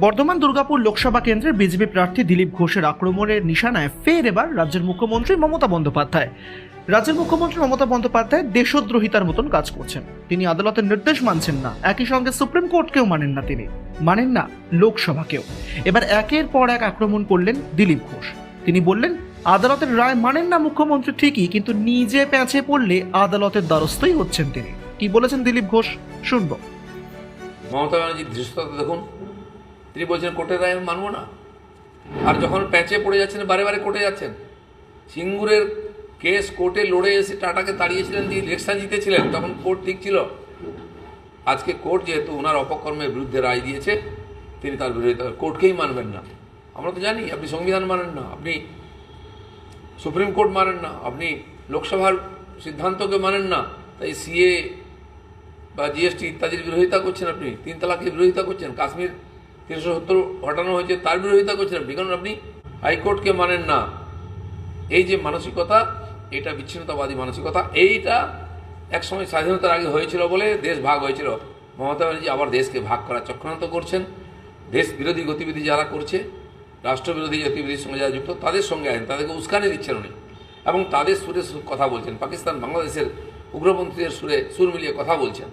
বর্ধমান দুর্গাপুর লোকসভা কেন্দ্রের বিজেপি প্রার্থী দিলীপ ঘোষের আক্রমণের নিশানায় ফের এবার রাজ্যের মুখ্যমন্ত্রী মমতা বন্দ্যোপাধ্যায়। রাজ্যের মুখ্যমন্ত্রী মমতা বন্দ্যোপাধ্যায় দেশদ্রোহিতার মতন কাজ করছেন। তিনি আদালতের নির্দেশ মানছেন না, একই সঙ্গে সুপ্রিম কোর্টকেও মানেন না, তিনি মানেন না লোকসভাকেও। এবার একের পর এক আক্রমণ করলেন দিলীপ ঘোষ। তিনি বললেন, আদালতের রায় মানেন না মুখ্যমন্ত্রী ঠিকই, কিন্তু নিজে প্যাঁচে পড়লে আদালতের দ্বারস্থই হচ্ছেন তিনি। কি বলেছেন দিলীপ ঘোষ, শুনবো। মমতা ব্যানার্জির দৃশ্যতা দেখুন, তিনি বলছেন কোর্টের রায় আমি মানব না, আর যখন প্যাঁচে পড়ে যাচ্ছেন বারে বারে কোর্টে যাচ্ছেন। সিঙ্গুরের কেস কোর্টে লড়ে এসে টাটাকে তাড়িয়েছিলেন, দিয়ে ইলেকশন জিতেছিলেন, তখন কোর্ট ঠিক ছিল। আজকে কোর্ট যেহেতু ওনার অপকর্মের বিরুদ্ধে রায় দিয়েছে, তিনি তার বিরোধিতা কোর্টকেই মানবেন না। আমরা তো জানি আপনি সংবিধান মানেন না, আপনি সুপ্রিম কোর্ট মানেন না, আপনি লোকসভার সিদ্ধান্তকে মানেন না, তাই সিএ বা জিএসটি ইত্যাদির বিরোধিতা করছেন, আপনি 3 তালাকের বিরোধিতা করছেন, কাশ্মীর 370 হটানো হয়েছে তার বিরোধিতা করছেন আপনি, কারণ আপনি হাইকোর্টকে মানেন না। এই যে মানসিকতা, এটা বিচ্ছিন্নতাবাদী মানসিকতা। এইটা একসময় স্বাধীনতার আগে হয়েছিল বলে দেশ ভাগ হয়েছিল। মমতা ব্যানার্জি আবার দেশকে ভাগ করার চক্রান্ত করছেন। দেশ বিরোধী গতিবিধি যারা করছে, রাষ্ট্রবিরোধী গতিবিধির সঙ্গে যারা যুক্ত, তাদের সঙ্গে আছেন, তাদেরকে উস্কানি দিচ্ছেন উনি, এবং তাদের সুরে কথা বলছেন। পাকিস্তান বাংলাদেশের উগ্রপন্থীদের সুরে সুর মিলিয়ে কথা বলছেন।